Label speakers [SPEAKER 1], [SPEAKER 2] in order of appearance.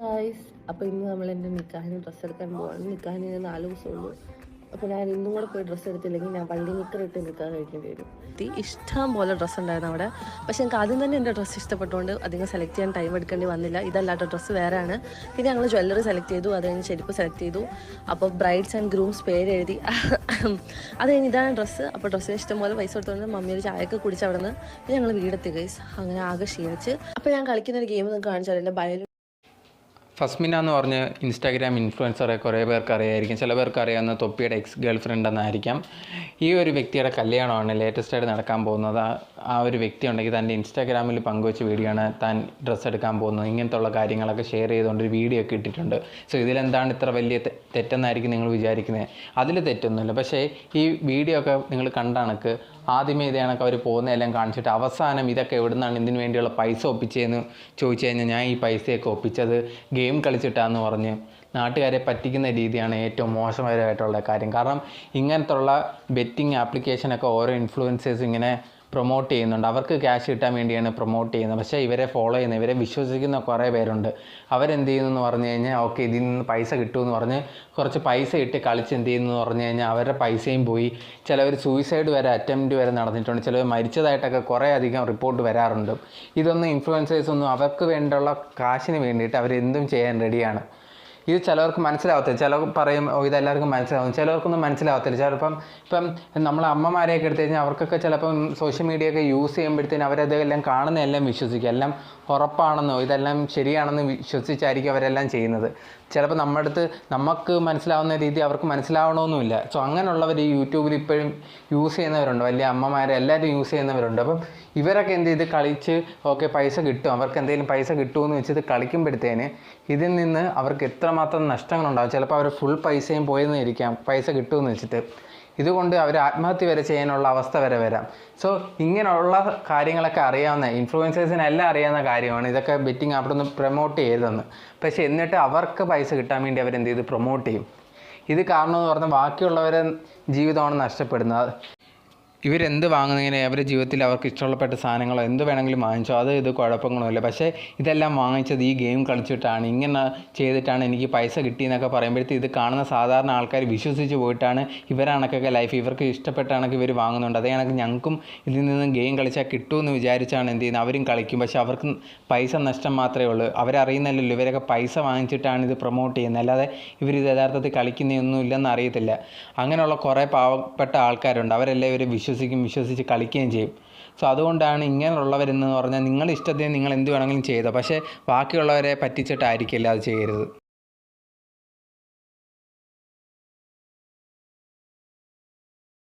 [SPEAKER 1] Guys, അപ്പോൾ ഇന്ന് നമ്മൾ എൻ്റെ നിക്കാഹിന് ഡ്രസ്സ് എടുക്കാൻ പോവാണ്. നിക്കാഹിന് 4 ദിവസമുള്ളൂ. അപ്പോൾ ഞാൻ ഇന്നും കൂടെ പോയി ഡ്രസ്സ് എടുത്തില്ലെങ്കിൽ ഞാൻ പള്ളി നിക്കറിട്ട് നിൽക്കാൻ കഴിക്കേണ്ടി വരും. ഇഷ്ടം പോലെ ഡ്രസ്സ് ഉണ്ടായിരുന്നു അവിടെ. പക്ഷേ എനിക്ക് ആദ്യം തന്നെ എൻ്റെ ഡ്രസ്സ് ഇഷ്ടപ്പെട്ടുകൊണ്ട് അധികം സെലക്ട് ചെയ്യാൻ ടൈം എടുക്കേണ്ടി വന്നില്ല. ഇതല്ലാത്ത ഡ്രസ്സ് വേറെയാണ്. പിന്നെ ഞങ്ങൾ ജ്വല്ലറി സെലക്ട് ചെയ്തു, അത് കഴിഞ്ഞ് ചെരുപ്പ് സെലക്ട് ചെയ്തു. അപ്പോൾ ബ്രൈഡ്സ് ആൻഡ് ഗ്രൂംസ് പേര് എഴുതി. അത് കഴിഞ്ഞ് ഇതാണ് ഡ്രസ്സ്. അപ്പോൾ ഡ്രസ്സിന് ഇഷ്ടംപോലെ പൈസ കൊടുത്തുകൊണ്ട് മമ്മി ഒരു ചായയൊക്കെ കുടിച്ച് അവിടെ നിന്ന് പിന്നെ ഞങ്ങൾ വീടെത്തി ഗൈസ്. അങ്ങനെ ആകെ ക്ഷീണിച്ച്. അപ്പോൾ ഞാൻ കളിക്കുന്ന ഒരു ഗെയിം നിങ്ങൾക്ക് കാണിച്ചാൽ എൻ്റെ ബയോയിൽ
[SPEAKER 2] ഫസ്മിന എന്ന് പറഞ്ഞ് ഇൻസ്റ്റാഗ്രാം ഇൻഫ്ലുവൻസറെ കുറേ പേർക്ക് അറിയായിരിക്കും. ചില പേർക്ക് അറിയാവുന്ന തൊപ്പിയുടെ എക്സ് ഗേൾ ഫ്രണ്ട് എന്നായിരിക്കാം. ഈ ഒരു വ്യക്തിയുടെ കല്യാണമാണ് ലേറ്റസ്റ്റായിട്ട് നടക്കാൻ പോകുന്നത്. ആ ഒരു വ്യക്തി ഉണ്ടെങ്കിൽ തൻ്റെ ഇൻസ്റ്റാഗ്രാമിൽ പങ്കുവെച്ച വീഡിയോ ആണ് താൻ ഡ്രസ്സ് എടുക്കാൻ പോകുന്നത്. ഇങ്ങനത്തെ ഉള്ള കാര്യങ്ങളൊക്കെ ഷെയർ ചെയ്തുകൊണ്ട് ഒരു വീഡിയോ ഒക്കെ ഇട്ടിട്ടുണ്ട്. സോ ഇതിലെന്താണ് ഇത്ര വലിയ തെറ്റെന്നായിരിക്കും നിങ്ങൾ വിചാരിക്കുന്നത്. അതിൽ തെറ്റൊന്നുമില്ല. പക്ഷേ ഈ വീഡിയോ ഒക്കെ നിങ്ങൾ കണ്ട കണക്ക് ആദ്യമേ ഇതേ കണക്ക് അവർ പോകുന്നതെല്ലാം കാണിച്ചിട്ട് അവസാനം ഇതൊക്കെ എവിടെ നിന്നാണ് ഇതിന് വേണ്ടിയുള്ള പൈസ ഒപ്പിച്ചതെന്ന് ചോദിച്ചു കഴിഞ്ഞാൽ ഞാൻ ഈ പൈസയൊക്കെ ഒപ്പിച്ചത് ഗെയിം കളിച്ചിട്ടാന്ന് പറഞ്ഞ് നാട്ടുകാരെ പറ്റിക്കുന്ന രീതിയാണ് ഏറ്റവും മോശമായിട്ടുള്ള കാര്യം. കാരണം ഇങ്ങനത്തുള്ള ബെറ്റിംഗ് ആപ്ലിക്കേഷനൊക്കെ ഓരോ ഇൻഫ്ലുവൻസേഴ്സ് ഇങ്ങനെ പ്രൊമോട്ട് ചെയ്യുന്നുണ്ട്. അവർക്ക് ക്യാഷ് കിട്ടാൻ വേണ്ടിയാണ് പ്രൊമോട്ട് ചെയ്യുന്നത്. പക്ഷേ ഇവരെ ഫോളോ ചെയ്യുന്ന, ഇവരെ വിശ്വസിക്കുന്ന കുറേ പേരുണ്ട്. അവരെന്ത് ചെയ്യുന്നു പറഞ്ഞു കഴിഞ്ഞാൽ ഓക്കെ ഇതിൽ നിന്ന് പൈസ കിട്ടുമെന്ന് പറഞ്ഞ് കുറച്ച് പൈസ ഇട്ട് കളിച്ച് എന്ത് ചെയ്യുന്നു പറഞ്ഞു കഴിഞ്ഞാൽ അവരുടെ പൈസയും പോയി. ചിലവർ സൂയിസൈഡ് വരെ അറ്റംപ്റ്റ് വരെ നടന്നിട്ടുണ്ട്. ചിലവർ മരിച്ചതായിട്ടൊക്കെ കുറേ അധികം റിപ്പോർട്ട് വരാറുണ്ട്. ഇതൊന്നും ഇൻഫ്ലുവൻസേഴ്സൊന്നും അവർക്ക് വേണ്ടിയുള്ള കാശിന് വേണ്ടിയിട്ട് അവരെന്തും ചെയ്യാൻ റെഡിയാണ്. ഇത് ചിലവർക്ക് മനസ്സിലാവത്തില്ല. ചിലർ പറയും ഇതെല്ലാവർക്കും മനസ്സിലാവും, ചിലവർക്കൊന്നും മനസ്സിലാവത്തില്ല. ഇപ്പം നമ്മളെ അമ്മമാരെയൊക്കെ എടുത്തു കഴിഞ്ഞാൽ അവർക്കൊക്കെ ചിലപ്പം സോഷ്യൽ മീഡിയ ഒക്കെ യൂസ് ചെയ്യുമ്പോഴത്തേനും അവരതെല്ലാം കാണുന്നതെല്ലാം വിശ്വസിക്കും. എല്ലാം ഉറപ്പാണെന്നോ ഇതെല്ലാം ശരിയാണെന്ന് വിശ്വസിച്ചായിരിക്കും അവരെല്ലാം ചെയ്യുന്നത്. ചിലപ്പോൾ നമ്മുടെ അടുത്ത് നമുക്ക് മനസ്സിലാവുന്ന രീതി അവർക്ക് മനസ്സിലാവണമെന്നുമില്ല. സോ അങ്ങനെയുള്ളവർ ഈ യൂട്യൂബിൽ ഇപ്പോഴും യൂസ് ചെയ്യുന്നവരുണ്ട്. വലിയ അമ്മമാരെ എല്ലാവരും യൂസ് ചെയ്യുന്നവരുണ്ട്. അപ്പം ഇവരൊക്കെ എന്ത് ചെയ്ത് കളിച്ച് ഓക്കെ പൈസ കിട്ടും, അവർക്ക് എന്തെങ്കിലും പൈസ കിട്ടുമെന്ന് വെച്ചിട്ട് കളിക്കുമ്പോഴത്തേന് ഇതിൽ നിന്ന് അവർക്ക് എത്രമാത്രം നഷ്ടങ്ങളുണ്ടാകും. ചിലപ്പോൾ അവർ ഫുൾ പൈസയും പോയെന്ന് ഇരിക്കാം പൈസ കിട്ടുമെന്ന് വെച്ചിട്ട്. ഇതുകൊണ്ട് അവർ ആത്മഹത്യ വരെ ചെയ്യാനുള്ള അവസ്ഥ വരെ വരാം. സോ ഇങ്ങനെയുള്ള കാര്യങ്ങളൊക്കെ അറിയാവുന്ന ഇൻഫ്ലുവൻസേഴ്സിനെല്ലാം അറിയാവുന്ന കാര്യമാണ് ഇതൊക്കെ ബെറ്റിംഗ് അവിടെ നിന്ന് പ്രൊമോട്ട് ചെയ്തതെന്ന്. പക്ഷേ എന്നിട്ട് അവർക്ക് പൈസ കിട്ടാൻ വേണ്ടി അവരെന്ത് ചെയ്ത് പ്രൊമോട്ട് ചെയ്യും. ഇത് കാരണമെന്ന് പറഞ്ഞാൽ ബാക്കിയുള്ളവരെ ജീവിതമാണ് നഷ്ടപ്പെടുന്നത്. ഇവരെന്ത് വാങ്ങുന്നതിന് അവരുടെ ജീവിതത്തിൽ അവർക്ക് ഇഷ്ടപ്പെട്ട സാധനങ്ങളോ എന്ത് വേണമെങ്കിലും വാങ്ങിച്ചോ, അത് ഇത് കുഴപ്പങ്ങളൊന്നുമില്ല. പക്ഷേ ഇതെല്ലാം വാങ്ങിച്ചത് ഈ ഗെയിം കളിച്ചിട്ടാണ്, ഇങ്ങനെ ചെയ്തിട്ടാണ് എനിക്ക് പൈസ കിട്ടിയെന്നൊക്കെ പറയുമ്പോഴത്തേക്ക് ഇത് കാണുന്ന സാധാരണ ആൾക്കാർ വിശ്വസിച്ച് പോയിട്ടാണ് ഇവരാണക്കൊക്കെ ലൈഫ് ഇവർക്ക് ഇഷ്ടപ്പെട്ട കണക്ക് ഇവർ വാങ്ങുന്നുണ്ട്. അതേ കണക്ക് ഞങ്ങൾക്കും ഇതിൽ നിന്ന് ഗെയിം കളിച്ചാൽ കിട്ടുമെന്ന് വിചാരിച്ചാണ് എന്ത് ചെയ്യുന്നത് അവരും കളിക്കും. പക്ഷേ അവർക്ക് പൈസ നഷ്ടം മാത്രമേ ഉള്ളൂ. അവരറിയുന്നില്ലല്ലോ ഇവരൊക്കെ പൈസ വാങ്ങിച്ചിട്ടാണ് ഇത് പ്രൊമോട്ട് ചെയ്യുന്നത്, അല്ലാതെ ഇവരിത് യഥാർത്ഥത്തിൽ കളിക്കുന്നതൊന്നും ഇല്ലെന്ന് അറിയത്തില്ല. അങ്ങനെയുള്ള കുറേ പാവപ്പെട്ട ആൾക്കാരുണ്ട്. അവരെല്ലാം ഇവർ വിശ്വസിച്ച് കളിക്കുകയും ചെയ്യും. സോ അതുകൊണ്ടാണ് ഇങ്ങനെയുള്ളവരെന്ന് പറഞ്ഞാൽ നിങ്ങളുടെ ഇഷ്ടത്തിന് നിങ്ങൾ എന്ത് വേണമെങ്കിലും ചെയ്തോ, പക്ഷേ ബാക്കിയുള്ളവരെ പറ്റിച്ചിട്ടായിരിക്കില്ല അത് ചെയ്യരുത്.